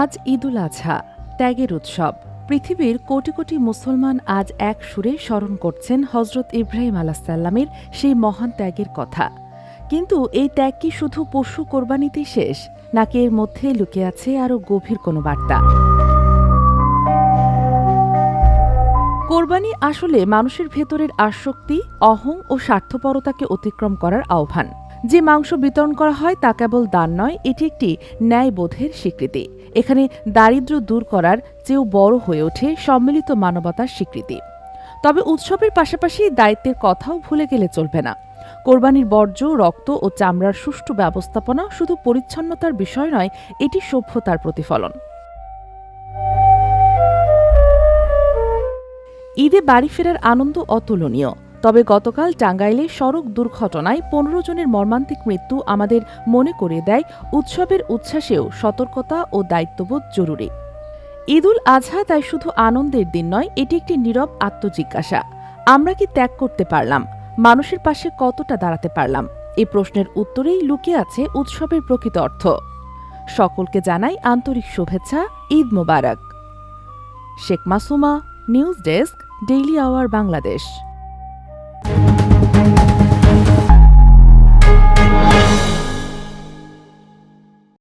আজ ঈদুল আজহা, ত্যাগের উৎসব। পৃথিবীর কোটি কোটি মুসলমান আজ এক সুরে স্মরণ করছেন হজরত ইব্রাহিম আলাইসাল্লামের সেই মহান ত্যাগের কথা। কিন্তু এই ত্যাগ কি শুধু পশু কোরবানিতেই শেষ, নাকি এর মধ্যে লুকিয়ে আছে আরও গভীর কোনো বার্তা? কোরবানি আসলে মানুষের ভেতরের আসক্তি, অহং ও স্বার্থপরতাকে অতিক্রম করার আহ্বান। যে মাংস বিতরণ করা হয় তা কেবল দান নয়, এটি একটি ন্যায়বোধের স্বীকৃতি। এখানে দারিদ্র্য দূর করার চেয়েও বড় হয়ে ওঠে সম্মিলিত মানবতার স্বীকৃতি। তবে উৎসবের পাশাপাশি দায়িত্বের কথাও ভুলে গেলে চলবে না। কোরবানির বর্জ্য, রক্ত ও চামড়ার সুষ্ঠু ব্যবস্থাপনা শুধু পরিচ্ছন্নতার বিষয় নয়, এটি সভ্যতার প্রতিফলন। ঈদে বাড়ি ফেরার আনন্দ অতুলনীয়। তবে গতকাল টাঙ্গাইলে সড়ক দুর্ঘটনায় ১৫ জনের মর্মান্তিক মৃত্যু আমাদের মনে করিয়ে দেয় উৎসবের উচ্ছ্বাসেও সতর্কতা ও দায়িত্ববোধ জরুরি। ঈদুল আজহা তাই শুধু আনন্দের দিন নয়, এটি একটি নীরব আত্মজিজ্ঞাসা। আমরা কি ত্যাগ করতে পারলাম? মানুষের পাশে কতটা দাঁড়াতে পারলাম? এই প্রশ্নের উত্তরেই লুকিয়ে আছে উৎসবের প্রকৃত অর্থ। সকলকে জানাই আন্তরিক শুভেচ্ছা, Eid Mubarak. Sheikh Masuma, news desk, daily our Bangladesh.